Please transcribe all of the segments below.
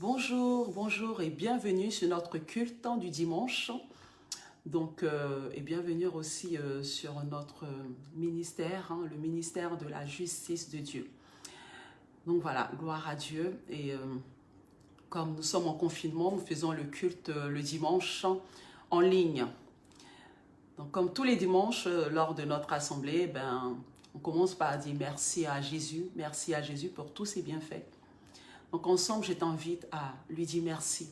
Bonjour, bonjour et bienvenue sur notre culte du dimanche. Donc, et bienvenue aussi sur notre ministère, le ministère de la justice de Dieu. Donc voilà, gloire à Dieu. Et comme nous sommes en confinement, nous faisons le culte le dimanche en ligne. Donc, comme tous les dimanches, lors de notre assemblée, on commence par dire merci à Jésus pour tous ses bienfaits. Donc ensemble, je t'invite à lui dire merci.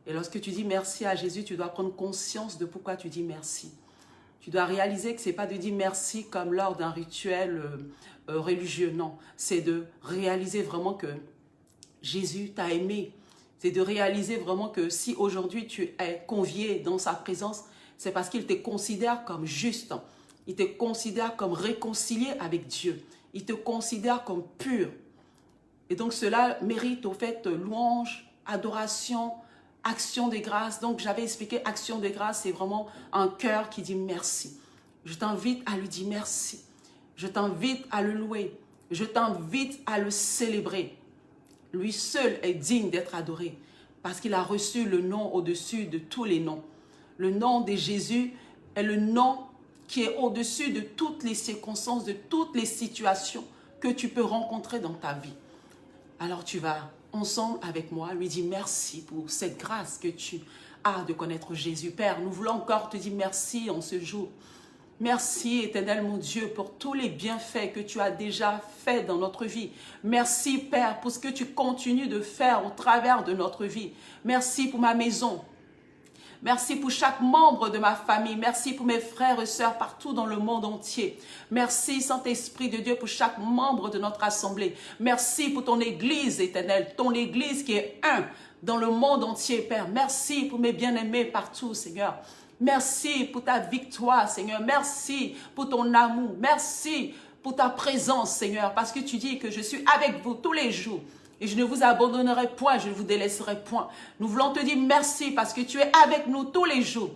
Et lorsque tu dis merci à Jésus, tu dois prendre conscience de pourquoi tu dis merci. Tu dois réaliser que ce n'est pas de dire merci comme lors d'un rituel religieux, non. C'est de réaliser vraiment que Jésus t'a aimé. C'est de réaliser vraiment que si aujourd'hui tu es convié dans sa présence, c'est parce qu'il te considère comme juste. Il te considère comme réconcilié avec Dieu. Il te considère comme pur. Et donc cela mérite au fait louange, adoration, action de grâce. Donc j'avais expliqué action de grâce, c'est vraiment un cœur qui dit merci. Je t'invite à lui dire merci. Je t'invite à le louer. Je t'invite à le célébrer. Lui seul est digne d'être adoré parce qu'il a reçu le nom au-dessus de tous les noms. Le nom de Jésus est le nom qui est au-dessus de toutes les circonstances, de toutes les situations que tu peux rencontrer dans ta vie. Alors tu vas ensemble avec moi lui dire merci pour cette grâce que tu as de connaître Jésus. Père, nous voulons encore te dire merci en ce jour. Merci, éternel mon Dieu, pour tous les bienfaits que tu as déjà faits dans notre vie. Merci, Père, pour ce que tu continues de faire au travers de notre vie. Merci pour ma maison. Merci pour chaque membre de ma famille. Merci pour mes frères et sœurs partout dans le monde entier. Merci, Saint-Esprit de Dieu, pour chaque membre de notre assemblée. Merci pour ton Église éternelle, ton Église qui est un dans le monde entier, Père. Merci pour mes bien-aimés partout, Seigneur. Merci pour ta victoire, Seigneur. Merci pour ton amour. Merci pour ta présence, Seigneur, parce que tu dis que je suis avec vous tous les jours. Et je ne vous abandonnerai point, je ne vous délaisserai point. Nous voulons te dire merci parce que tu es avec nous tous les jours.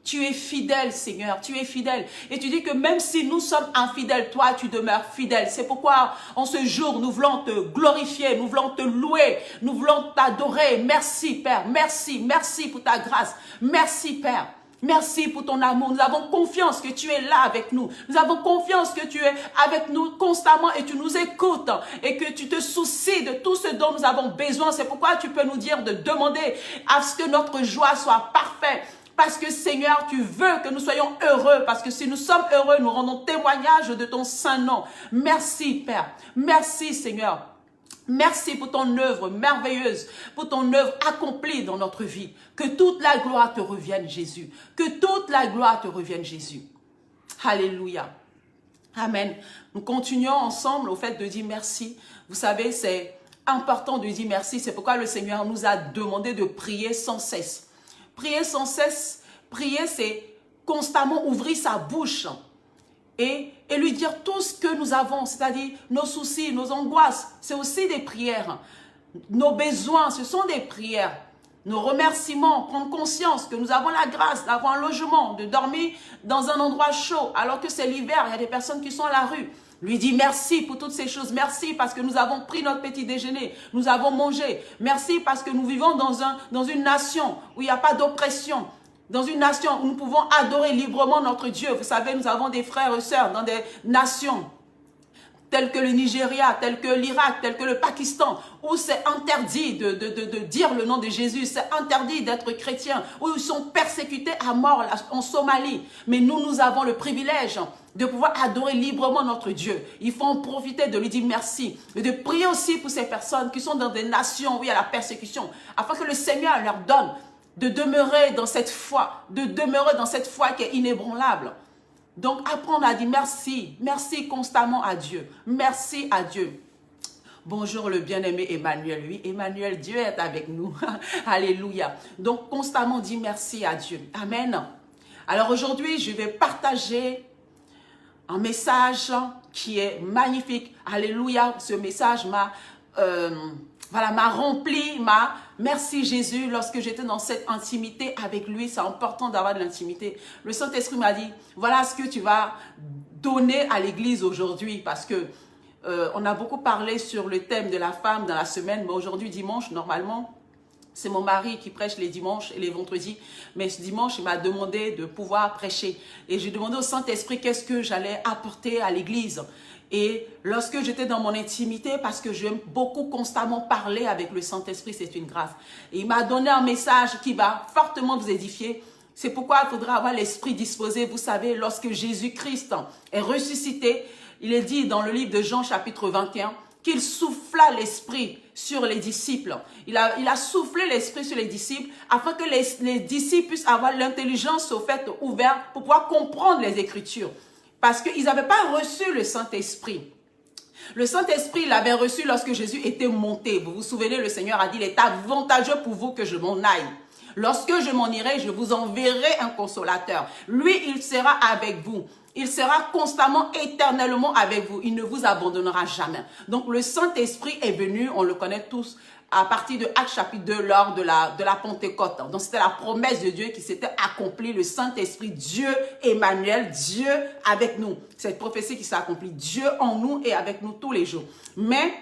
Tu es fidèle, Seigneur, tu es fidèle. Et tu dis que même si nous sommes infidèles, toi, tu demeures fidèle. C'est pourquoi, en ce jour, nous voulons te glorifier, nous voulons te louer, nous voulons t'adorer. Merci, Père, merci, merci pour ta grâce. Merci, Père. Merci pour ton amour. Nous avons confiance que tu es là avec nous. Nous avons confiance que tu es avec nous constamment et tu nous écoutes et que tu te soucies de tout ce dont nous avons besoin. C'est pourquoi tu peux nous dire de demander à ce que notre joie soit parfaite. Parce que Seigneur, tu veux que nous soyons heureux. Parce que si nous sommes heureux, nous rendons témoignage de ton saint nom. Merci, Père. Merci, Seigneur. Merci pour ton œuvre merveilleuse, pour ton œuvre accomplie dans notre vie. Que toute la gloire te revienne, Jésus. Que toute la gloire te revienne, Jésus. Alléluia. Amen. Nous continuons ensemble au fait de dire merci. Vous savez, c'est important de dire merci. C'est pourquoi le Seigneur nous a demandé de prier sans cesse. Prier sans cesse, prier, c'est constamment ouvrir sa bouche et lui dire tout ce que nous avons, c'est-à-dire nos soucis, nos angoisses, c'est aussi des prières. Nos besoins, ce sont des prières. Nos remerciements, prendre conscience que nous avons la grâce d'avoir un logement, de dormir dans un endroit chaud, alors que c'est l'hiver, il y a des personnes qui sont à la rue. Lui dit merci pour toutes ces choses. Merci parce que nous avons pris notre petit déjeuner. Nous avons mangé. Merci parce que nous vivons dans une nation où il n'y a pas d'oppression. Dans une nation où nous pouvons adorer librement notre Dieu. Vous savez, nous avons des frères et sœurs dans des nations telles que le Nigeria, telles que l'Irak, telles que le Pakistan, où c'est interdit de dire le nom de Jésus, c'est interdit d'être chrétien, où ils sont persécutés à mort en Somalie. Mais nous avons le privilège de pouvoir adorer librement notre Dieu. Il faut en profiter de lui dire merci, et de prier aussi pour ces personnes qui sont dans des nations où il y a la persécution, afin que le Seigneur leur donne de demeurer dans cette foi, qui est inébranlable. Donc, apprendre à dire merci, merci constamment à Dieu, merci à Dieu. Bonjour le bien-aimé Emmanuel, oui, Emmanuel, Dieu est avec nous, alléluia. Donc, constamment dire merci à Dieu, amen. Alors aujourd'hui, je vais partager un message qui est magnifique, alléluia. Ce message m'a rempli, merci Jésus, lorsque j'étais dans cette intimité avec lui. C'est important d'avoir de l'intimité. Le Saint-Esprit m'a dit, voilà ce que tu vas donner à l'église aujourd'hui, parce que on a beaucoup parlé sur le thème de la femme dans la semaine, mais aujourd'hui, dimanche, normalement, c'est mon mari qui prêche les dimanches et les vendredis. Mais ce dimanche, il m'a demandé de pouvoir prêcher. Et j'ai demandé au Saint-Esprit qu'est-ce que j'allais apporter à l'église. Et lorsque j'étais dans mon intimité, parce que j'aime beaucoup constamment parler avec le Saint-Esprit, c'est une grâce. Et il m'a donné un message qui va fortement vous édifier. C'est pourquoi il faudra avoir l'esprit disposé. Vous savez, lorsque Jésus-Christ est ressuscité, il est dit dans le livre de Jean chapitre 21, qu'il souffla l'esprit sur les disciples. Il a soufflé l'esprit sur les disciples afin que les disciples puissent avoir l'intelligence au fait ouverte pour pouvoir comprendre les Écritures. Parce qu'ils n'avaient pas reçu le Saint-Esprit. Le Saint-Esprit, il l'avait reçu lorsque Jésus était monté. Vous vous souvenez, le Seigneur a dit, il est avantageux pour vous que je m'en aille. Lorsque je m'en irai, je vous enverrai un consolateur. Lui, il sera avec vous. Il sera constamment, éternellement avec vous. Il ne vous abandonnera jamais. Donc, le Saint-Esprit est venu, on le connaît tous, à partir de Actes chapitre 2, lors de la Pentecôte. Donc, c'était la promesse de Dieu qui s'était accomplie. Le Saint-Esprit, Dieu, Emmanuel, Dieu avec nous. Cette prophétie qui s'est accomplie. Dieu en nous et avec nous tous les jours. Mais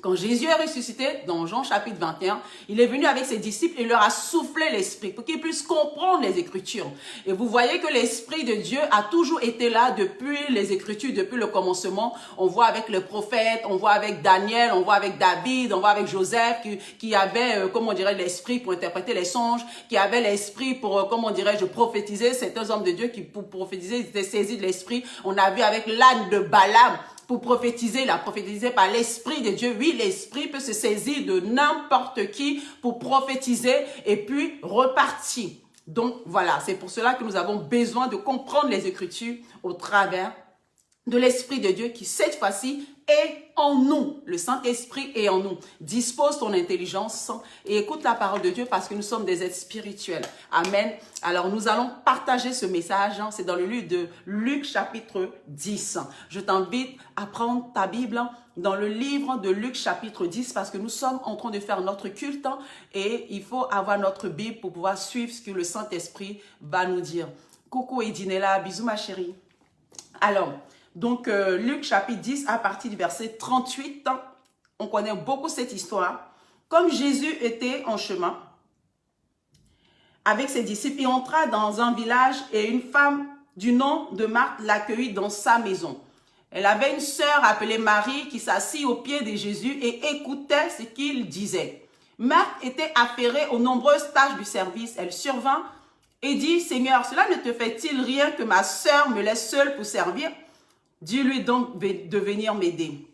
quand Jésus est ressuscité, dans Jean chapitre 21, il est venu avec ses disciples et leur a soufflé l'esprit pour qu'ils puissent comprendre les Écritures. Et vous voyez que l'Esprit de Dieu a toujours été là depuis les Écritures, depuis le commencement. On voit avec les prophètes, on voit avec Daniel, on voit avec David, on voit avec Joseph qui avait, comment on dirait, l'esprit pour interpréter les songes, qui avait l'esprit pour, comment dirais-je, prophétiser. Certains hommes de Dieu qui, pour prophétiser, ils étaient saisis de l'esprit. On a vu avec l'âne de Balaam, pour prophétiser, il a prophétisé par l'Esprit de Dieu. Oui, l'Esprit peut se saisir de n'importe qui pour prophétiser et puis repartir. Donc voilà, c'est pour cela que nous avons besoin de comprendre les Écritures au travers de l'Esprit de Dieu qui, cette fois-ci, est en nous. Le Saint-Esprit est en nous. Dispose ton intelligence et écoute la parole de Dieu parce que nous sommes des êtres spirituels. Amen. Alors, nous allons partager ce message. C'est dans le livre de Luc chapitre 10. Je t'invite à prendre ta Bible dans le livre de Luc chapitre 10 parce que nous sommes en train de faire notre culte et il faut avoir notre Bible pour pouvoir suivre ce que le Saint-Esprit va nous dire. Coucou Edinella, bisous ma chérie. Alors, donc, Luc chapitre 10, à partir du verset 38, on connaît beaucoup cette histoire. Comme Jésus était en chemin avec ses disciples, il entra dans un village et une femme du nom de Marthe l'accueillit dans sa maison. Elle avait une sœur appelée Marie qui s'assit aux pieds de Jésus et écoutait ce qu'il disait. Marthe était affairée aux nombreuses tâches du service. Elle survint et dit, « Seigneur, cela ne te fait-il rien que ma sœur me laisse seule pour servir? Dis-lui donc de venir m'aider. »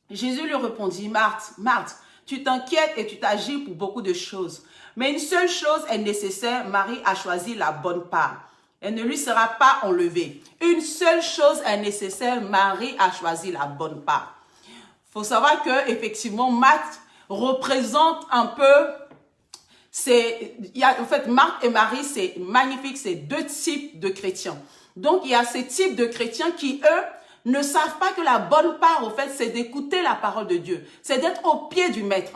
Jésus lui répondit, « Marthe, Marthe, tu t'inquiètes et tu t'agis pour beaucoup de choses. Mais une seule chose est nécessaire, Marie a choisi la bonne part. Elle ne lui sera pas enlevée. Une seule chose est nécessaire, Marie a choisi la bonne part. » Il faut savoir que effectivement, Marthe représente un peu, en fait, Marthe et Marie, c'est magnifique, c'est deux types de chrétiens. Donc, il y a ces types de chrétiens qui, eux, ne savent pas que la bonne part, au fait, c'est d'écouter la parole de Dieu. C'est d'être au pied du maître.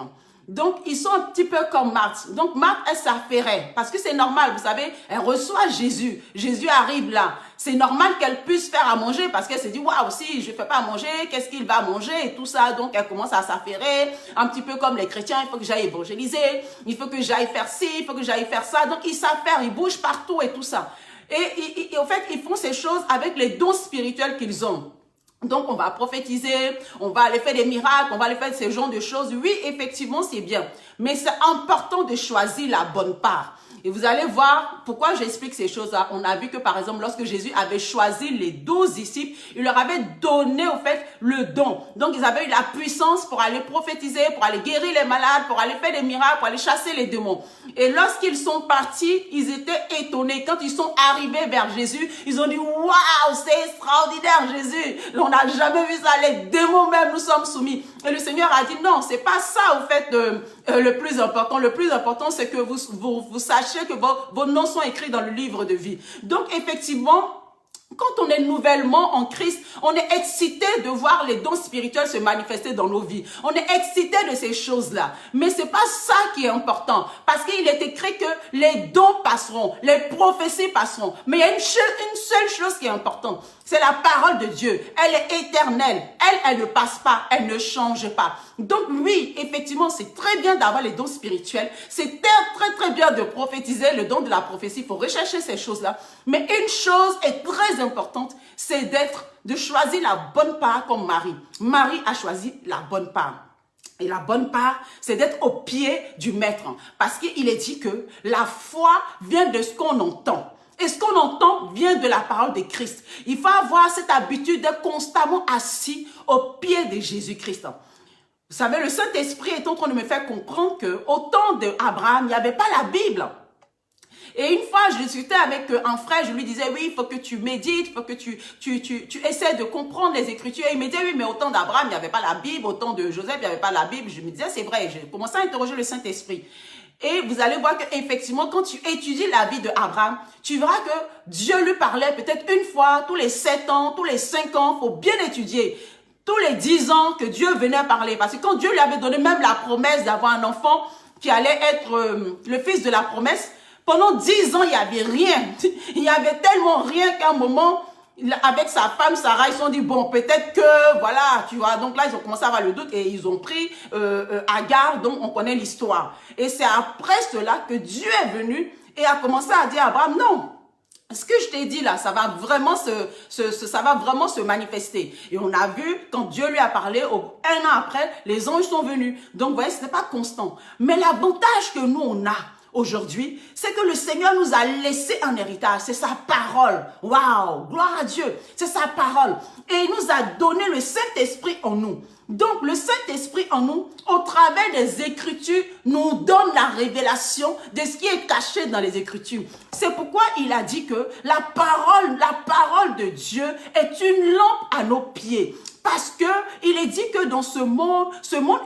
Donc, ils sont un petit peu comme Marthe. Donc, Marthe, elle s'affairait. Parce que c'est normal, vous savez, elle reçoit Jésus. Jésus arrive là. C'est normal qu'elle puisse faire à manger parce qu'elle s'est dit, waouh, si je ne fais pas à manger, qu'est-ce qu'il va manger et tout ça. Donc, elle commence à s'affairer. Un petit peu comme les chrétiens, il faut que j'aille évangéliser. Il faut que j'aille faire ci, il faut que j'aille faire ça. Donc, ils s'affairent, ils bougent partout et tout ça. Et en fait, ils font ces choses avec les dons spirituels qu'ils ont. Donc, on va prophétiser, on va aller faire des miracles, on va aller faire ce genre de choses. Oui, effectivement, c'est bien. Mais c'est important de choisir la bonne part. Et vous allez voir pourquoi j'explique ces choses-là. On a vu que, par exemple, lorsque Jésus avait choisi les 12 disciples, il leur avait donné, au fait, le don. Donc, ils avaient eu la puissance pour aller prophétiser, pour aller guérir les malades, pour aller faire des miracles, pour aller chasser les démons. Et lorsqu'ils sont partis, ils étaient étonnés. Quand ils sont arrivés vers Jésus, ils ont dit, waouh, c'est extraordinaire, Jésus. On n'a jamais vu ça. Les démons même nous sommes soumis. Et le Seigneur a dit, non, c'est pas ça, au fait, le plus important. Le plus important, c'est que vous sachiez que vos noms sont écrits dans le livre de vie. Donc, effectivement, Quand on est nouvellement en Christ, on est excité de voir les dons spirituels se manifester dans nos vies. On est excité de ces choses-là. Mais c'est pas ça qui est important. Parce qu'il est écrit que les dons passeront, les prophéties passeront. Mais il y a une seule chose qui est importante. C'est la parole de Dieu. Elle est éternelle. Elle ne passe pas. Elle ne change pas. Donc oui, effectivement, c'est très bien d'avoir les dons spirituels. C'est très bien de prophétiser le don de la prophétie. Il faut rechercher ces choses-là. Mais une chose est très importante, c'est de choisir la bonne part comme Marie. Marie a choisi la bonne part. Et la bonne part, c'est d'être au pied du maître. Parce qu'il est dit que la foi vient de ce qu'on entend. Et ce qu'on entend vient de la parole de Christ. Il faut avoir cette habitude d'être constamment assis au pied de Jésus-Christ. Vous savez, le Saint-Esprit est en train de me faire comprendre qu'au temps d'Abraham, il n'y avait pas la Bible. Et une fois, je discutais avec un frère, je lui disais, oui, il faut que tu médites, il faut que tu essaies de comprendre les Écritures. Et il me disait, oui, mais au temps d'Abraham, il n'y avait pas la Bible, au temps de Joseph, il n'y avait pas la Bible. Je me disais, c'est vrai, j'ai commencé à interroger le Saint-Esprit. Et vous allez voir qu'effectivement, quand tu étudies la vie d'Abraham, tu verras que Dieu lui parlait peut-être une fois, tous les 7 ans, tous les 5 ans, il faut bien étudier. Tous les 10 ans que Dieu venait parler. Parce que quand Dieu lui avait donné même la promesse d'avoir un enfant qui allait être le fils de la promesse, pendant 10 ans, il n'y avait rien. Il n'y avait tellement rien qu'à un moment, avec sa femme Sarah, ils se sont dit, bon, peut-être que, voilà, tu vois. Donc là, ils ont commencé à avoir le doute et ils ont pris Agar, donc on connaît l'histoire. Et c'est après cela que Dieu est venu et a commencé à dire à Abraham, non, ce que je t'ai dit là, ça va vraiment se manifester. Et on a vu, quand Dieu lui a parlé, un an après, les anges sont venus. Donc, vous voyez, ce n'est pas constant. Mais l'avantage que nous, on a aujourd'hui, c'est que le Seigneur nous a laissé un héritage. C'est sa parole. Waouh, gloire à Dieu. C'est sa parole. Et il nous a donné le Saint-Esprit en nous. Donc, le Saint-Esprit en nous, au travers des Écritures, nous donne la révélation de ce qui est caché dans les Écritures. C'est pourquoi il a dit que la parole de Dieu est une lampe à nos pieds. Parce que il est dit que dans ce monde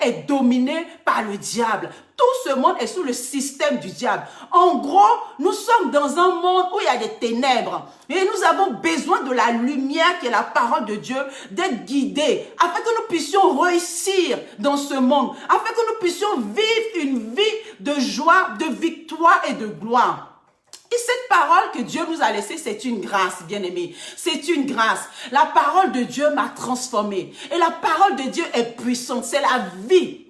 est dominé par le diable. Tout ce monde est sous le système du diable. En gros, nous sommes dans un monde où il y a des ténèbres. Et nous avons besoin de la lumière qui est la parole de Dieu, d'être guidés, afin que nous puissions réussir dans ce monde, afin que nous puissions vivre une vie de joie, de victoire et de gloire. Et cette parole que Dieu nous a laissée, c'est une grâce, bien-aimés. C'est une grâce. La parole de Dieu m'a transformée. Et la parole de Dieu est puissante. C'est la vie.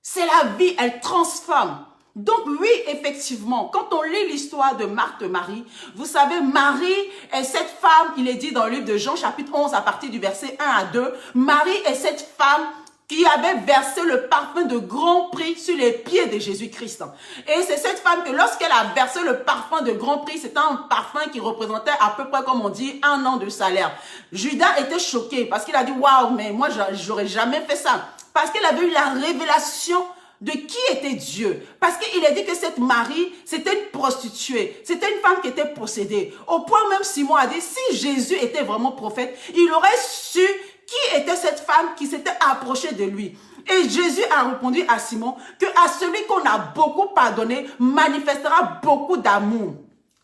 C'est la vie. Elle transforme. Donc oui, effectivement, quand on lit l'histoire de Marthe-Marie, vous savez, Marie est cette femme, il est dit dans le livre de Jean, chapitre 11, à partir du verset 1 à 2, Marie est cette femme qui avait versé le parfum de grand prix sur les pieds de Jésus-Christ. Et c'est cette femme que lorsqu'elle a versé le parfum de grand prix, c'était un parfum qui représentait à peu près, comme on dit, 1 an de salaire. Judas était choqué parce qu'il a dit, waouh, mais moi, j'aurais jamais fait ça. Parce qu'il avait eu la révélation de qui était Dieu. Parce qu'il a dit que cette Marie, c'était une prostituée. C'était une femme qui était possédée. Au point même Simon a dit, si Jésus était vraiment prophète, il aurait su qui était cette femme qui s'était approchée de lui. Et Jésus a répondu à Simon que à celui qu'on a beaucoup pardonné, manifestera beaucoup d'amour.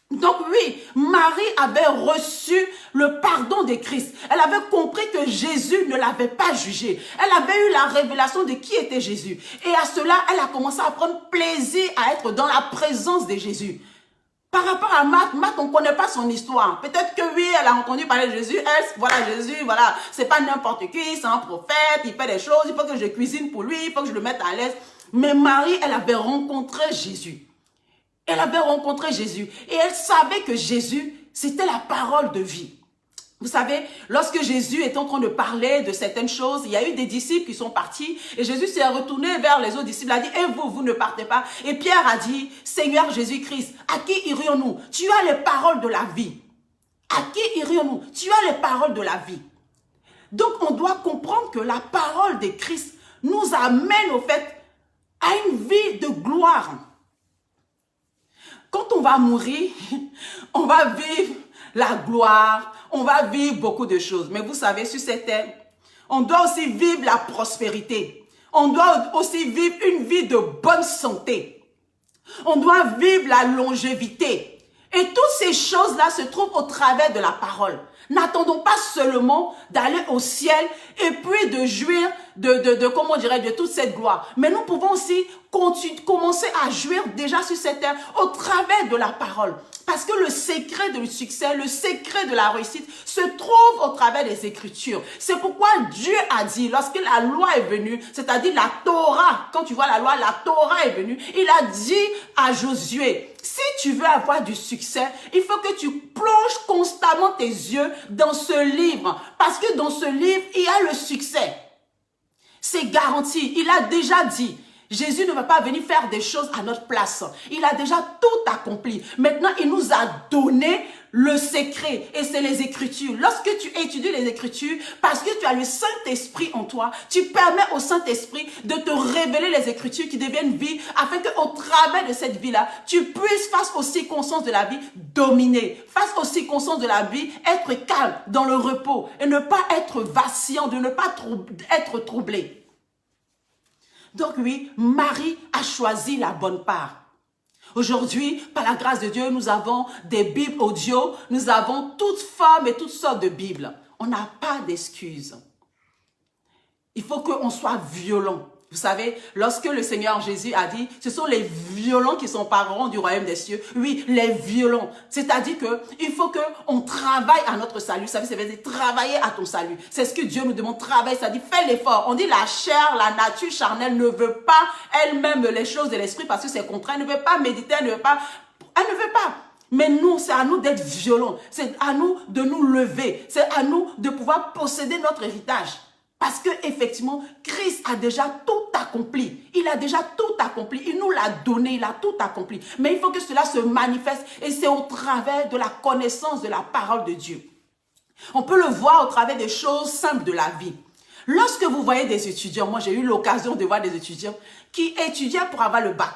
Donc oui, Marie avait reçu le pardon de Christ. Elle avait compris que Jésus ne l'avait pas jugée. Elle avait eu la révélation de qui était Jésus. Et à cela, elle a commencé à prendre plaisir à être dans la présence de Jésus. Par rapport à Marthe, on ne connaît pas son histoire. Peut-être que oui, elle a entendu parler de Jésus. Elle, voilà, Jésus, voilà, c'est pas n'importe qui, c'est un prophète, il fait des choses, il faut que je cuisine pour lui, il faut que je le mette à l'aise. Mais Marie, elle avait rencontré Jésus. Elle avait rencontré Jésus. Et elle savait que Jésus, c'était la parole de vie. Vous savez, lorsque Jésus est en train de parler de certaines choses, il y a eu des disciples qui sont partis et Jésus s'est retourné vers les autres disciples, a dit, et vous ne partez pas. Et Pierre a dit, Seigneur Jésus-Christ, à qui irions-nous? Tu as les paroles de la vie. À qui irions-nous? Tu as les paroles de la vie. Donc, on doit comprendre que la parole de Christ nous amène au fait à une vie de gloire. Quand on va mourir, on va vivre la gloire, on va vivre beaucoup de choses. Mais vous savez, sur cette terre, on doit aussi vivre la prospérité. On doit aussi vivre une vie de bonne santé. On doit vivre la longévité. Et toutes ces choses-là se trouvent au travers de la parole. N'attendons pas seulement d'aller au ciel et puis de jouir comment dirais, de toute cette gloire. Mais nous pouvons aussi commencer à jouir déjà sur cette terre au travers de la parole. Parce que le secret du succès, le secret de la réussite se trouve au travers des Écritures. C'est pourquoi Dieu a dit, lorsque la loi est venue, c'est-à-dire la Torah, quand tu vois la loi, la Torah est venue, il a dit à Josué, si tu veux avoir du succès, il faut que tu plonges constamment tes yeux dans ce livre. Parce que dans ce livre, il y a le succès. C'est garanti. Il a déjà dit. Jésus ne va pas venir faire des choses à notre place. Il a déjà tout accompli. Maintenant, il nous a donné le secret. Et c'est les Écritures. Lorsque tu étudies les Écritures, parce que tu as le Saint-Esprit en toi, tu permets au Saint-Esprit de te révéler les Écritures qui deviennent vie, afin qu'au travers de cette vie-là, tu puisses, face aux circonstances de la vie, dominer. Face aux circonstances de la vie, être calme, dans le repos, et ne pas être vacillant, de ne pas être troublé. Donc oui, Marie a choisi la bonne part. Aujourd'hui, par la grâce de Dieu, nous avons des Bibles audio, nous avons toutes formes et toutes sortes de Bibles. On n'a pas d'excuses. Il faut qu'on soit violent. Vous savez, lorsque le Seigneur Jésus a dit, ce sont les violents qui sont parents du royaume des cieux. Oui, les violents. C'est-à-dire qu'il faut qu'on travaille à notre salut. Vous savez, ça veut dire travailler à ton salut. C'est ce que Dieu nous demande, travailler. Ça dit, fais l'effort. On dit la chair, la nature charnelle ne veut pas elle-même les choses de l'esprit parce que c'est contraire. Elle ne veut pas méditer, elle ne veut pas. Mais nous, c'est à nous d'être violents. C'est à nous de nous lever. C'est à nous de pouvoir posséder notre héritage. Parce qu'effectivement, Christ a déjà tout accompli. Il a déjà tout accompli. Il nous l'a donné, il a tout accompli. Mais il faut que cela se manifeste et c'est au travers de la connaissance de la parole de Dieu. On peut le voir au travers des choses simples de la vie. Lorsque vous voyez des étudiants, moi j'ai eu l'occasion de voir des étudiants qui étudiaient pour avoir le bac.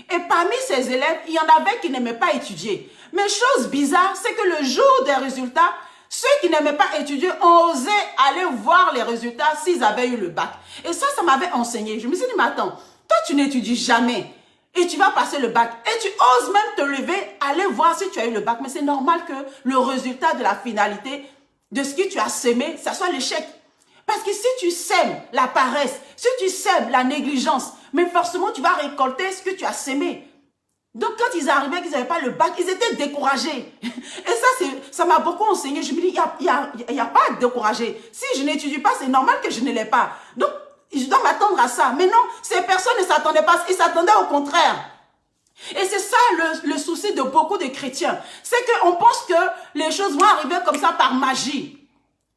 Et parmi ces élèves, il y en avait qui n'aimaient pas étudier. Mais chose bizarre, c'est que le jour des résultats, ceux qui n'aimaient pas étudier ont osé aller voir les résultats s'ils avaient eu le bac. Et ça m'avait enseigné. Je me suis dit, mais attends, toi tu n'étudies jamais et tu vas passer le bac. Et tu oses même te lever, aller voir si tu as eu le bac. Mais c'est normal que le résultat de la finalité de ce que tu as semé, ça soit l'échec. Parce que si tu sèmes la paresse, si tu sèmes la négligence, mais forcément tu vas récolter ce que tu as sémé. Donc, quand ils arrivaient, qu'ils n'avaient pas le bac, ils étaient découragés. Et ça m'a beaucoup enseigné. Je me dis, il y a pas à être découragé. Si je n'étudie pas, c'est normal que je ne l'ai pas. Donc, je dois m'attendre à ça. Mais non, ces personnes ne s'attendaient pas. Ils s'attendaient au contraire. Et c'est ça le souci de beaucoup de chrétiens. C'est qu'on pense que les choses vont arriver comme ça par magie.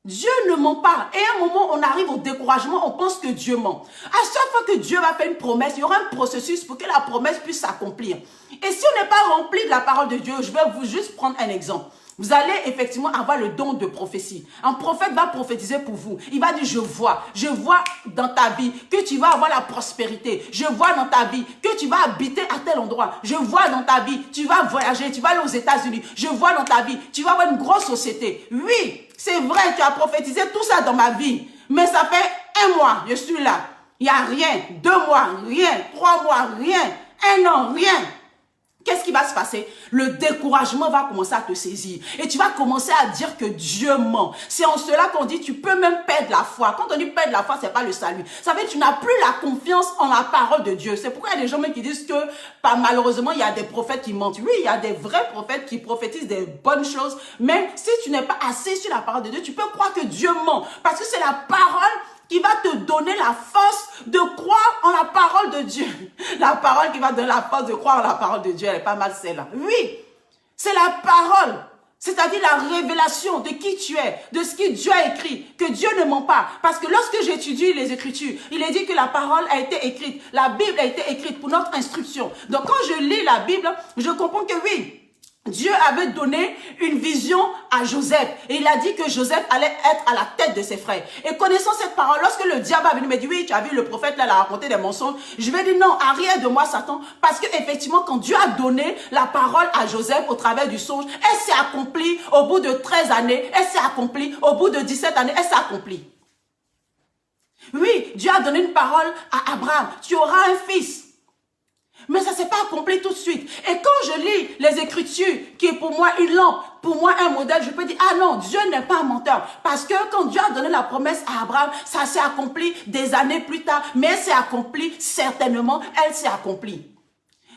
Dieu ne ment pas. Et à un moment, on arrive au découragement, on pense que Dieu ment. À chaque fois que Dieu va faire une promesse, il y aura un processus pour que la promesse puisse s'accomplir. Et si on n'est pas rempli de la parole de Dieu, je vais vous juste prendre un exemple. Vous allez effectivement avoir le don de prophétie. Un prophète va prophétiser pour vous. Il va dire, je vois dans ta vie que tu vas avoir la prospérité. Je vois dans ta vie que tu vas habiter à tel endroit. Je vois dans ta vie, tu vas voyager, tu vas aller aux États-Unis. Je vois dans ta vie, tu vas avoir une grosse société. Oui, c'est vrai, tu as prophétisé tout ça dans ma vie. Mais ça fait 1 mois, je suis là. Il n'y a rien. 2 mois, rien. 3 mois, rien. 1 an, rien. Qu'est-ce qui va se passer? Le découragement va commencer à te saisir. Et tu vas commencer à dire que Dieu ment. C'est en cela qu'on dit tu peux même perdre la foi. Quand on dit perdre la foi, c'est pas le salut. Ça veut dire que tu n'as plus la confiance en la parole de Dieu. C'est pourquoi il y a des gens même qui disent que malheureusement, il y a des prophètes qui mentent. Oui, il y a des vrais prophètes qui prophétisent des bonnes choses. Mais si tu n'es pas assis sur la parole de Dieu, tu peux croire que Dieu ment. Parce que c'est la parole qui va te donner la force de croire en la parole de Dieu. La parole qui va donner la force de croire en la parole de Dieu, elle est pas mal celle-là. Oui, c'est la parole, c'est-à-dire la révélation de qui tu es, de ce que Dieu a écrit, que Dieu ne ment pas. Parce que lorsque j'étudie les Écritures, il est dit que la parole a été écrite, la Bible a été écrite pour notre instruction. Donc quand je lis la Bible, je comprends que oui, Dieu avait donné une vision à Joseph et il a dit que Joseph allait être à la tête de ses frères. Et connaissant cette parole, lorsque le diable a venu me dire, oui, tu as vu le prophète là, il a raconté des mensonges, je vais dire non, arrière de moi Satan, parce que effectivement quand Dieu a donné la parole à Joseph au travers du songe, elle s'est accomplie au bout de 13 années, elle s'est accomplie au bout de 17 années, elle s'est accomplie. Oui, Dieu a donné une parole à Abraham, tu auras un fils. Mais ça ne s'est pas accompli tout de suite. Et quand je lis les Écritures, qui est pour moi une lampe, pour moi un modèle, je peux dire, ah non, Dieu n'est pas un menteur. Parce que quand Dieu a donné la promesse à Abraham, ça s'est accompli des années plus tard. Mais elle s'est accomplie, certainement, elle s'est accomplie.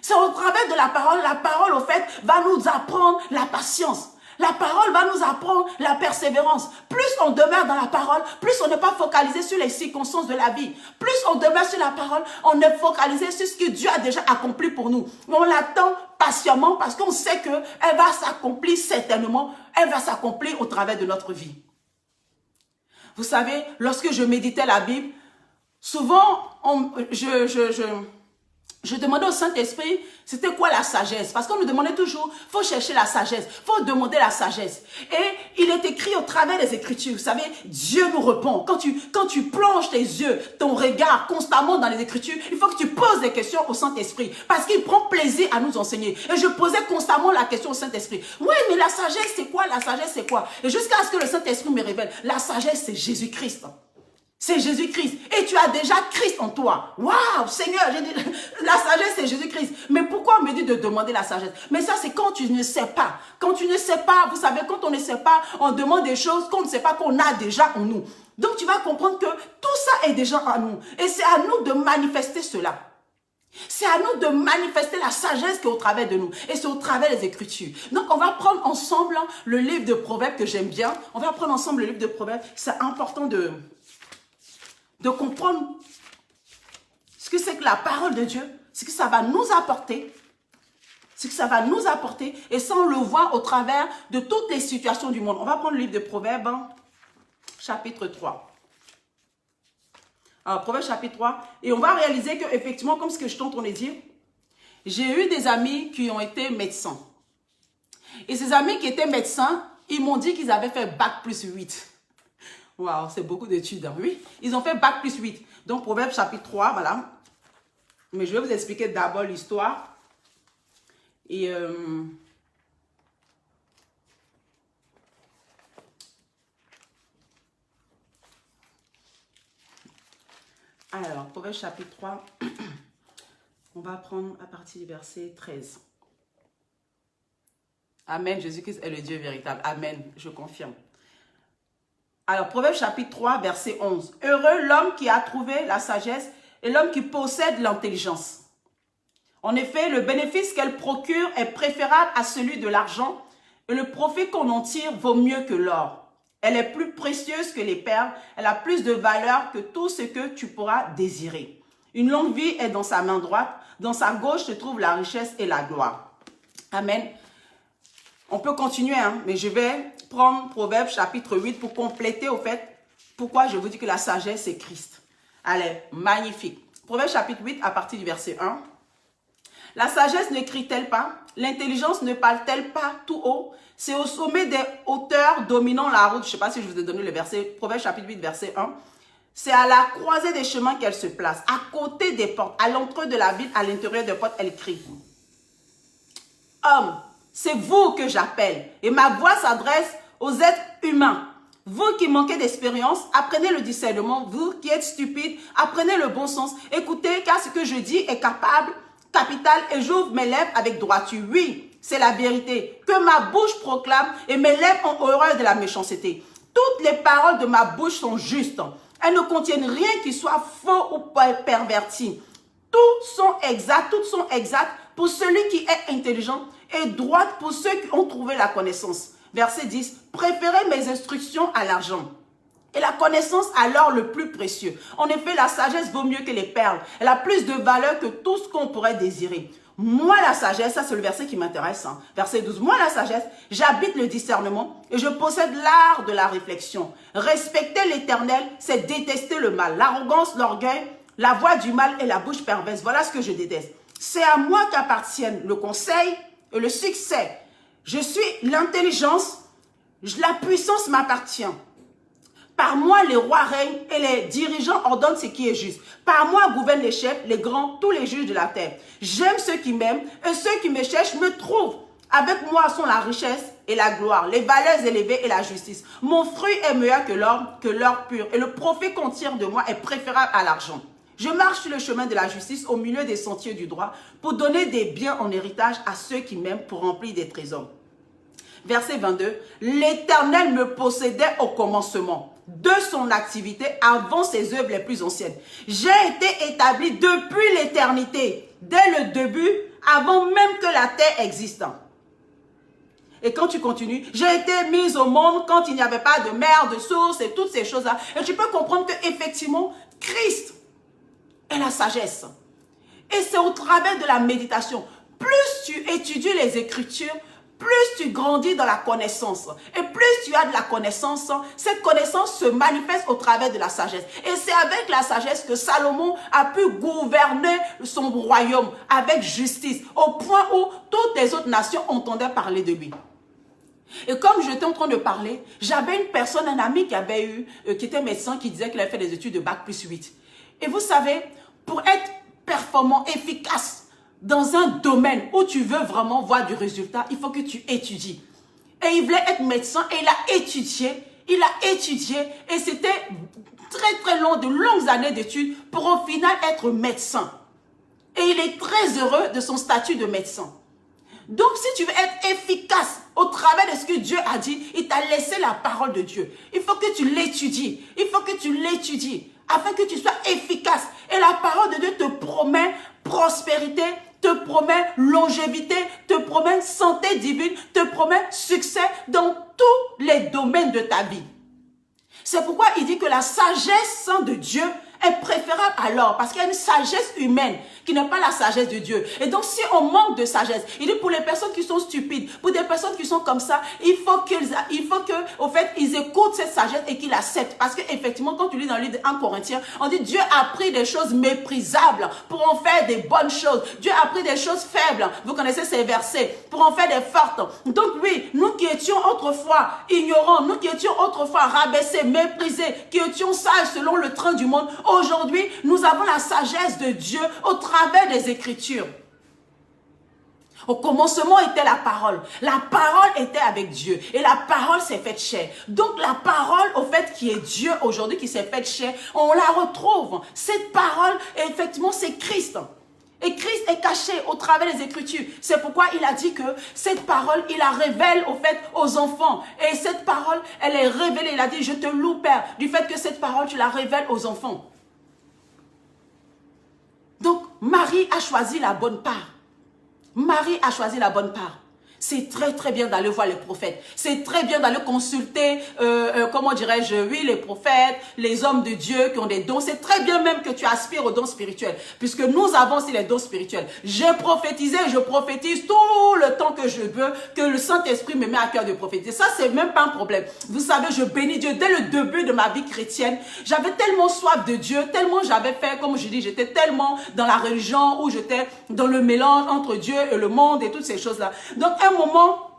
C'est au travers de la parole, au fait, va nous apprendre la patience. La parole va nous apprendre la persévérance. Plus on demeure dans la parole, plus on n'est pas focalisé sur les circonstances de la vie. Plus on demeure sur la parole, on est focalisé sur ce que Dieu a déjà accompli pour nous. On l'attend patiemment parce qu'on sait qu'elle va s'accomplir certainement. Elle va s'accomplir au travers de notre vie. Vous savez, lorsque je méditais la Bible, souvent, je demandais au Saint-Esprit, c'était quoi la sagesse? Parce qu'on nous demandait toujours, il faut chercher la sagesse, il faut demander la sagesse. Et il est écrit au travers des Écritures, vous savez, Dieu nous répond. Quand tu plonges tes yeux, ton regard constamment dans les Écritures, il faut que tu poses des questions au Saint-Esprit. Parce qu'il prend plaisir à nous enseigner. Et je posais constamment la question au Saint-Esprit. Oui, mais la sagesse, c'est quoi? La sagesse, c'est quoi? Et jusqu'à ce que le Saint-Esprit me révèle, la sagesse, c'est Jésus-Christ. C'est Jésus-Christ. Et tu as déjà Christ en toi. Waouh, Seigneur, la sagesse, c'est Jésus-Christ. Mais pourquoi on me dit de demander la sagesse? Mais ça, c'est quand tu ne sais pas. Quand tu ne sais pas, vous savez, quand on ne sait pas, on demande des choses qu'on ne sait pas qu'on a déjà en nous. Donc, tu vas comprendre que tout ça est déjà en nous. Et c'est à nous de manifester cela. C'est à nous de manifester la sagesse qui est au travers de nous. Et c'est au travers des Écritures. Donc, on va prendre ensemble le livre de Proverbes que j'aime bien. On va prendre ensemble le livre de Proverbes. C'est important de comprendre ce que c'est que la parole de Dieu, ce que ça va nous apporter, ce que ça va nous apporter, et ça on le voit au travers de toutes les situations du monde. On va prendre le livre de Proverbes, chapitre 3. Alors, Proverbes chapitre 3, et on va réaliser qu'effectivement, comme ce que je t'entends dire, j'ai eu des amis qui ont été médecins. Et ces amis qui étaient médecins, ils m'ont dit qu'ils avaient fait bac plus 8. Waouh, c'est beaucoup d'études, hein? Oui. Ils ont fait bac plus 8. Donc, Proverbe chapitre 3, voilà. Mais je vais vous expliquer d'abord l'histoire. Et alors, Proverbe chapitre 3, on va prendre à partir du verset 13. Amen, Jésus-Christ est le Dieu véritable. Amen, je confirme. Alors, Proverbe chapitre 3, verset 11. Heureux l'homme qui a trouvé la sagesse et l'homme qui possède l'intelligence. En effet, le bénéfice qu'elle procure est préférable à celui de l'argent et le profit qu'on en tire vaut mieux que l'or. Elle est plus précieuse que les perles, elle a plus de valeur que tout ce que tu pourras désirer. Une longue vie est dans sa main droite, dans sa gauche se trouve la richesse et la gloire. Amen. On peut continuer, hein, mais je vais prendre Proverbe chapitre 8 pour compléter au fait pourquoi je vous dis que la sagesse c'est Christ. Allez, magnifique. Proverbe chapitre 8 à partir du verset 1. La sagesse ne crie-t-elle pas? L'intelligence ne parle-t-elle pas tout haut? C'est au sommet des hauteurs dominant la route. Je ne sais pas si je vous ai donné le verset. Proverbe chapitre 8 verset 1. C'est à la croisée des chemins qu'elle se place, à côté des portes, à l'entrée de la ville, à l'intérieur des portes, elle crie. Homme, c'est vous que j'appelle et ma voix s'adresse aux êtres humains. Vous qui manquez d'expérience, apprenez le discernement. Vous qui êtes stupides, apprenez le bon sens. Écoutez, car ce que je dis est capital et j'ouvre mes lèvres avec droiture. Oui, c'est la vérité que ma bouche proclame et mes lèvres ont horreur de la méchanceté. Toutes les paroles de ma bouche sont justes. Elles ne contiennent rien qui soit faux ou perverti. Toutes sont exactes pour celui qui est intelligent et droite pour ceux qui ont trouvé la connaissance. Verset 10. Préférez mes instructions à l'argent et la connaissance à l'or le plus précieux. En effet, la sagesse vaut mieux que les perles. Elle a plus de valeur que tout ce qu'on pourrait désirer. Moi, la sagesse, ça c'est le verset qui m'intéresse. Hein. Verset 12. Moi, la sagesse, j'habite le discernement et je possède l'art de la réflexion. Respecter l'Éternel, c'est détester le mal. L'arrogance, l'orgueil, la voix du mal et la bouche perverse. Voilà ce que je déteste. C'est à moi qu'appartiennent le conseil et le succès. Je suis l'intelligence, la puissance m'appartient. Par moi, les rois règnent et les dirigeants ordonnent ce qui est juste. Par moi gouvernent les chefs, les grands, tous les juges de la terre. J'aime ceux qui m'aiment et ceux qui me cherchent me trouvent. Avec moi sont la richesse et la gloire, les valeurs élevées et la justice. Mon fruit est meilleur que l'or pur et le profit qu'on tire de moi est préférable à l'argent. Je marche sur le chemin de la justice au milieu des sentiers du droit pour donner des biens en héritage à ceux qui m'aiment pour remplir des trésors. Verset 22. L'Éternel me possédait au commencement de son activité avant ses œuvres les plus anciennes. J'ai été établi depuis l'éternité, dès le début, avant même que la terre existe. Et quand tu continues, j'ai été mise au monde quand il n'y avait pas de mer, de source et toutes ces choses-là. Et tu peux comprendre qu'effectivement, Christ est la sagesse. Et c'est au travers de la méditation. Plus tu étudies les Écritures, plus tu grandis dans la connaissance. Et plus tu as de la connaissance, cette connaissance se manifeste au travers de la sagesse. Et c'est avec la sagesse que Salomon a pu gouverner son royaume avec justice, au point où toutes les autres nations entendaient parler de lui. Et comme j'étais en train de parler, j'avais une personne, un ami qui était médecin, qui disait qu'il avait fait des études de Bac plus 8. Et vous savez, pour être performant, efficace dans un domaine où tu veux vraiment voir du résultat, il faut que tu étudies. Et il voulait être médecin et il a étudié et c'était très long, de longues années d'études pour au final être médecin. Et il est très heureux de son statut de médecin. Donc, si tu veux être efficace au travers de ce que Dieu a dit, il t'a laissé la parole de Dieu. Il faut que tu l'étudies. Il faut que tu l'étudies afin que tu sois efficace. Et la parole de Dieu te promet prospérité, te promet longévité, te promet santé divine, te promet succès dans tous les domaines de ta vie. C'est pourquoi il dit que la sagesse de Dieu est préférable à l'or, parce qu'il y a une sagesse humaine qui n'est pas la sagesse de Dieu. Et donc, si on manque de sagesse, il dit pour les personnes qui sont stupides, pour des personnes qui sont comme ça, il faut que, au fait, ils écoutent cette sagesse et qu'ils l'acceptent. Parce qu'effectivement, quand tu lis dans le livre de 1 Corinthiens, on dit Dieu a pris des choses méprisables pour en faire des bonnes choses. Dieu a pris des choses faibles. Vous connaissez ces versets, pour en faire des fortes. Donc oui, nous qui étions autrefois ignorants, nous qui étions autrefois rabaissés, méprisés, qui étions sages selon le train du monde, aujourd'hui, nous avons la sagesse de Dieu au travers des Écritures. Au commencement était la parole. La parole était avec Dieu. Et la parole s'est faite chair. Donc la parole, au fait, qui est Dieu aujourd'hui, qui s'est faite chair, on la retrouve. Cette parole, effectivement, c'est Christ. Et Christ est caché au travers des Écritures. C'est pourquoi il a dit que cette parole, il la révèle au fait aux enfants. Et cette parole, elle est révélée. Il a dit, je te loue, Père, du fait que cette parole, tu la révèles aux enfants. Donc, Marie a choisi la bonne part. Marie a choisi la bonne part. C'est très bien d'aller voir les prophètes. C'est très bien d'aller consulter, comment dirais-je, oui, les prophètes, les hommes de Dieu qui ont des dons. C'est très bien même que tu aspires aux dons spirituels, puisque nous avons aussi les dons spirituels. J'ai prophétisé, je prophétise tout le temps que je veux, que le Saint-Esprit me met à cœur de prophétiser. Ça, c'est même pas un problème. Vous savez, je bénis Dieu. Dès le début de ma vie chrétienne, j'avais tellement soif de Dieu, tellement j'avais fait, comme je dis, j'étais tellement dans la religion où j'étais dans le mélange entre Dieu et le monde et toutes ces choses-là. Donc, un moment,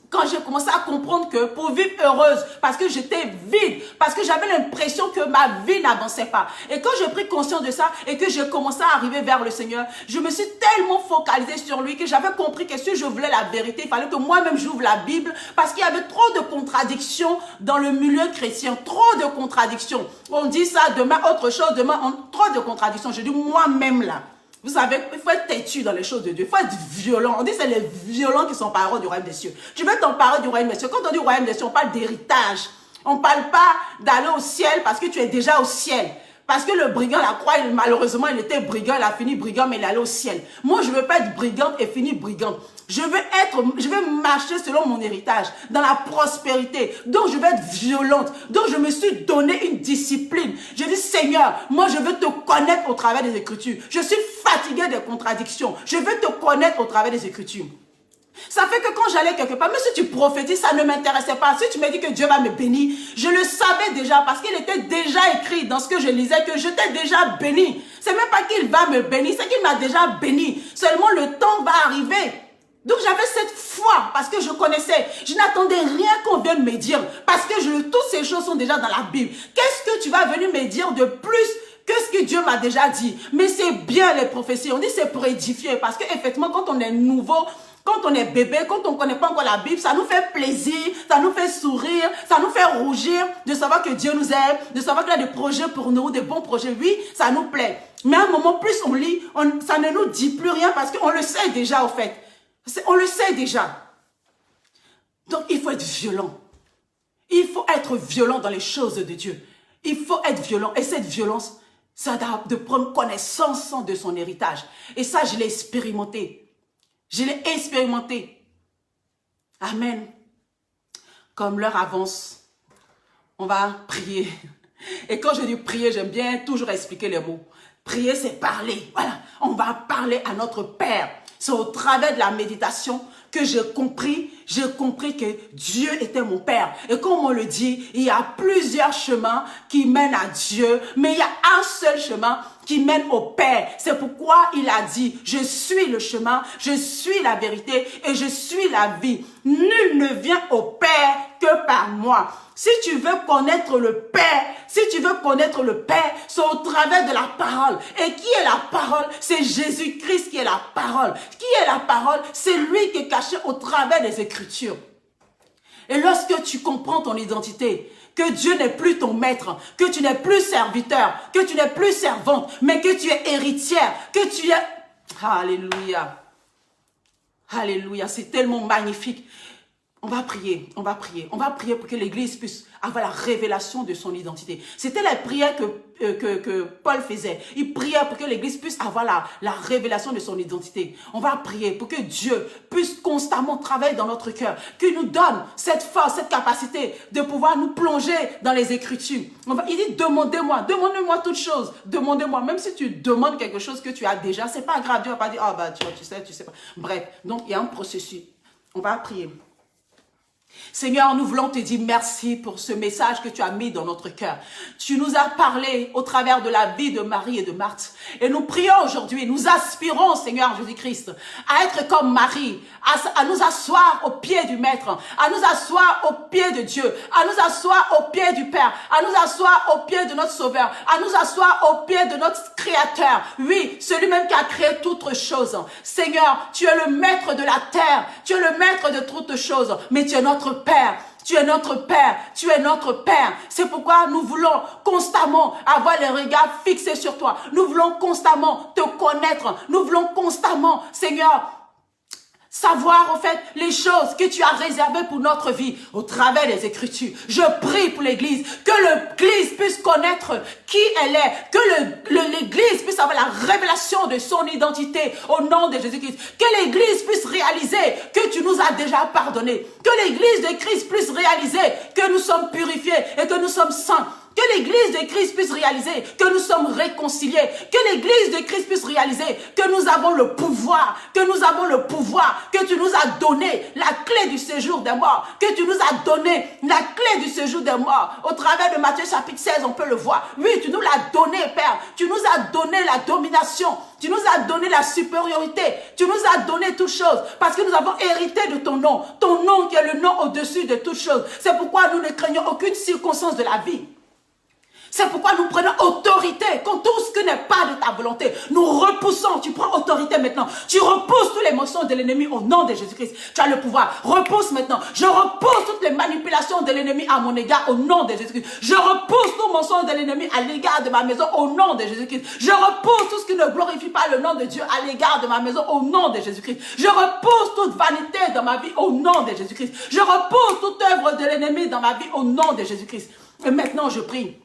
quand j'ai commencé à comprendre que pour vivre heureuse, parce que j'étais vide, parce que j'avais l'impression que ma vie n'avançait pas. Et quand j'ai pris conscience de ça et que j'ai commencé à arriver vers le Seigneur, je me suis tellement focalisée sur lui que j'avais compris que si je voulais la vérité, il fallait que moi-même j'ouvre la Bible, parce qu'il y avait trop de contradictions dans le milieu chrétien, trop de contradictions. On dit ça, demain autre chose, demain trop de contradictions. Je dis moi-même là. Vous savez, il faut être têtu dans les choses de Dieu. Il faut être violent. On dit que c'est les violents qui sont parents du royaume des cieux. Tu veux t'emparer du royaume des cieux. Quand on dit royaume des cieux, on parle d'héritage. On ne parle pas d'aller au ciel parce que tu es déjà au ciel. Parce que le brigand, la croix, malheureusement, il était brigand, il a fini brigand, mais il est allé au ciel. Moi, je ne veux pas être brigande et finir brigande. Je veux marcher selon mon héritage, dans la prospérité. Donc, je vais être violente. Donc, je me suis donné une discipline. Je dis, Seigneur, moi, je veux te connaître au travers des Écritures. Je suis fatiguée des contradictions. Je veux te connaître au travers des Écritures. Ça fait que quand j'allais quelque part, même si tu prophétises, ça ne m'intéressait pas. Si tu me dis que Dieu va me bénir, je le savais déjà parce qu'il était déjà écrit dans ce que je lisais que j'étais déjà béni. C'est même pas qu'il va me bénir, c'est qu'il m'a déjà béni. Seulement le temps va arriver. Donc j'avais cette foi parce que je connaissais. Je n'attendais rien qu'on vienne me dire parce que toutes ces choses sont déjà dans la Bible. Qu'est-ce que tu vas venir me dire de plus que ce que Dieu m'a déjà dit? Mais c'est bien les prophéties. On dit c'est pour édifier parce qu'effectivement quand on est nouveau, quand on est bébé, quand on ne connaît pas encore la Bible, ça nous fait plaisir, ça nous fait sourire, ça nous fait rougir de savoir que Dieu nous aime, de savoir qu'il a des projets pour nous, des bons projets. Oui, ça nous plaît. Mais à un moment, plus on lit, ça ne nous dit plus rien parce qu'on le sait déjà, au fait. On le sait déjà. Donc, il faut être violent. Il faut être violent dans les choses de Dieu. Il faut être violent. Et cette violence, ça doit de prendre connaissance de son héritage. Et ça, je l'ai expérimenté. Je l'ai expérimenté. Amen. Comme l'heure avance, on va prier. Et quand je dis prier, j'aime bien toujours expliquer les mots. Prier, c'est parler. Voilà, on va parler à notre Père. C'est au travers de la méditation que j'ai compris que Dieu était mon Père. Et comme on le dit, il y a plusieurs chemins qui mènent à Dieu, mais il y a un seul chemin qui mène au Père. C'est pourquoi il a dit, je suis le chemin, je suis la vérité et je suis la vie. Nul ne vient au Père que par moi. Si tu veux connaître le Père, c'est au travers de la parole. Et qui est la parole? C'est Jésus-Christ qui est la parole. Qui est la parole? C'est lui qui est caché au travers des Écritures. Et lorsque tu comprends ton identité, que Dieu n'est plus ton maître, que tu n'es plus serviteur, que tu n'es plus servante, mais que tu es héritière, que tu es... Alléluia. Alléluia, c'est tellement magnifique. On va prier pour que l'Église puisse avoir la révélation de son identité. C'était la prière que Paul faisait. Il priait pour que l'Église puisse avoir la révélation de son identité. On va prier pour que Dieu puisse constamment travailler dans notre cœur, qu'il nous donne cette force, cette capacité de pouvoir nous plonger dans les Écritures. Il dit, demandez-moi toutes choses. Demandez-moi, même si tu demandes quelque chose que tu as déjà, c'est pas grave. Dieu va pas dire, ah bah tu sais pas. Bref, donc il y a un processus. On va prier. Seigneur, nous voulons te dire merci pour ce message que tu as mis dans notre cœur. Tu nous as parlé au travers de la vie de Marie et de Marthe. Et nous prions aujourd'hui, nous aspirons, Seigneur Jésus-Christ, à être comme Marie, à nous asseoir au pied du Maître, à nous asseoir au pied de Dieu, à nous asseoir au pied du Père, à nous asseoir au pied de notre Sauveur, à nous asseoir au pied de notre Créateur. Oui, celui-même qui a créé toutes choses. Seigneur, tu es le Maître de la terre, tu es le Maître de toutes choses, mais tu es notre Père. Tu es notre Père, tu es notre Père. C'est pourquoi nous voulons constamment avoir les regards fixés sur toi. Nous voulons constamment te connaître. Nous voulons constamment, Seigneur, savoir en fait les choses que tu as réservées pour notre vie au travers des Écritures. Je prie pour l'Église, que l'Église puisse connaître qui elle est, que l'Église puisse avoir la révélation de son identité au nom de Jésus-Christ, que l'Église puisse réaliser que tu nous as déjà pardonné, que l'Église de Christ puisse réaliser que nous sommes purifiés et que nous sommes saints. Que l'Église de Christ puisse réaliser que nous sommes réconciliés. Que l'Église de Christ puisse réaliser que nous avons le pouvoir. Que tu nous as donné la clé du séjour des morts. Que tu nous as donné la clé du séjour des morts. Au travers de Matthieu chapitre 16, on peut le voir. Oui, tu nous l'as donné, Père. Tu nous as donné la domination. Tu nous as donné la supériorité. Tu nous as donné toutes choses. Parce que nous avons hérité de ton nom. Ton nom qui est le nom au-dessus de toutes choses. C'est pourquoi nous ne craignons aucune circonstance de la vie. C'est pourquoi nous prenons autorité contre tout ce qui n'est pas de ta volonté. Nous repoussons, tu prends autorité maintenant. Tu repousses tous les mensonges de l'ennemi au nom de Jésus-Christ. Tu as le pouvoir. Repousse maintenant. Je repousse toutes les manipulations de l'ennemi à mon égard au nom de Jésus-Christ. Je repousse tout mensonge de l'ennemi à l'égard de ma maison au nom de Jésus-Christ. Je repousse tout ce qui ne glorifie pas le nom de Dieu à l'égard de ma maison au nom de Jésus-Christ. Je repousse toute vanité dans ma vie au nom de Jésus-Christ. Je repousse toute œuvre de l'ennemi dans ma vie au nom de Jésus-Christ. Et maintenant je prie.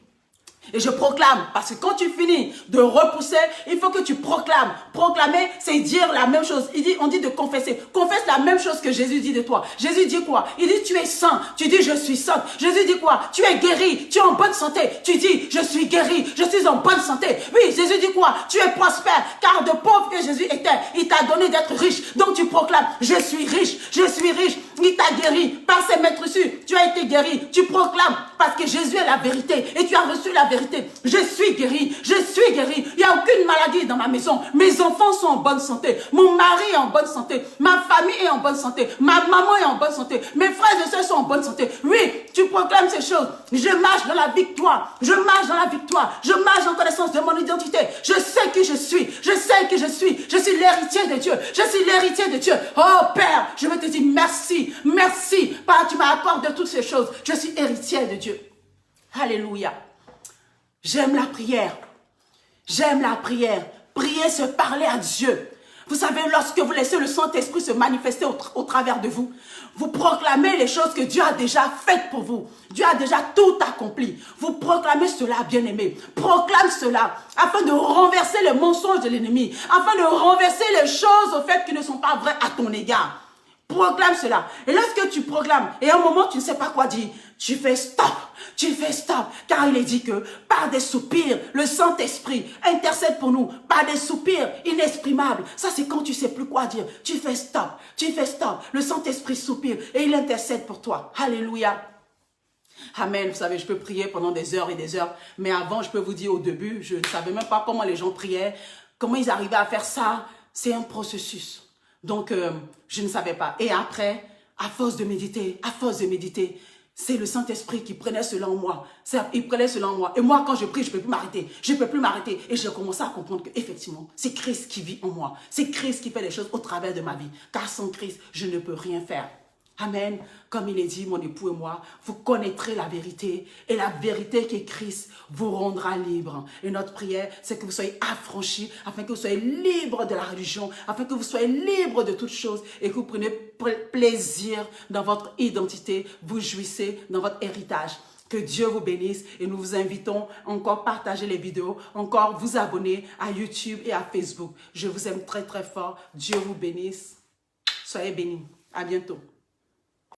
Et je proclame, parce que quand tu finis de repousser, il faut que tu proclames. Proclamer, c'est dire la même chose. On dit de confesser. Confesse la même chose que Jésus dit de toi. Jésus dit quoi? Il dit tu es saint. Tu dis je suis sainte. Jésus dit quoi? Tu es guéri. Tu es en bonne santé. Tu dis je suis guéri. Je suis en bonne santé. Oui, Jésus dit quoi? Tu es prospère. Car de pauvre que Jésus était, il t'a donné d'être riche. Donc tu proclames, je suis riche. Je suis riche. Il t'a guéri. Par ses maîtres reçus, tu as été guéri. Tu proclames parce que Jésus est la vérité. Et tu as reçu la vérité. Je suis guéri, je suis guéri. Il n'y a aucune maladie dans ma maison. Mes enfants sont en bonne santé. Mon mari est en bonne santé. Ma famille est en bonne santé. Ma maman est en bonne santé. Mes frères et sœurs sont en bonne santé. Oui, tu proclames ces choses. Je marche dans la victoire. Je marche dans la victoire. Je marche en connaissance de mon identité. Je sais qui je suis. Je sais qui je suis. Je suis l'héritier de Dieu. Je suis l'héritier de Dieu. Oh Père, je veux te dire merci. Merci. Parce que tu m'as accordé toutes ces choses. Je suis héritier de Dieu. Alléluia. J'aime la prière. J'aime la prière. Prier, c'est parler à Dieu. Vous savez, lorsque vous laissez le Saint-Esprit se manifester au travers de vous, vous proclamez les choses que Dieu a déjà faites pour vous. Dieu a déjà tout accompli. Vous proclamez cela, bien-aimé. Proclame cela afin de renverser les mensonges de l'ennemi, afin de renverser les choses au fait qui ne sont pas vraies à ton égard. Proclame cela. Et lorsque tu proclames, et à un moment tu ne sais pas quoi dire, tu fais stop. Tu fais stop. Car il est dit que par des soupirs, le Saint-Esprit intercède pour nous. Par des soupirs inexprimables. Ça c'est quand tu ne sais plus quoi dire. Tu fais stop. Tu fais stop. Le Saint-Esprit soupire et il intercède pour toi. Alléluia. Amen. Vous savez, je peux prier pendant des heures et des heures. Mais avant, je peux vous dire au début, je ne savais même pas comment les gens priaient. Comment ils arrivaient à faire ça. C'est un processus. Donc, je ne savais pas. Et après, à force de méditer, c'est le Saint-Esprit qui prenait cela en moi. Il prenait cela en moi. Et moi, quand je prie, je ne peux plus m'arrêter. Je ne peux plus m'arrêter. Et j'ai commencé à comprendre qu'effectivement, c'est Christ qui vit en moi. C'est Christ qui fait les choses au travers de ma vie. Car sans Christ, je ne peux rien faire. Amen. Comme il est dit, mon époux et moi, vous connaîtrez la vérité. Et la vérité qui est Christ vous rendra libre. Et notre prière, c'est que vous soyez affranchis, afin que vous soyez libres de la religion, afin que vous soyez libres de toutes choses et que vous preniez plaisir dans votre identité, vous jouissez dans votre héritage. Que Dieu vous bénisse et nous vous invitons encore à partager les vidéos, encore vous abonner à YouTube et à Facebook. Je vous aime très très fort. Dieu vous bénisse. Soyez bénis. À bientôt.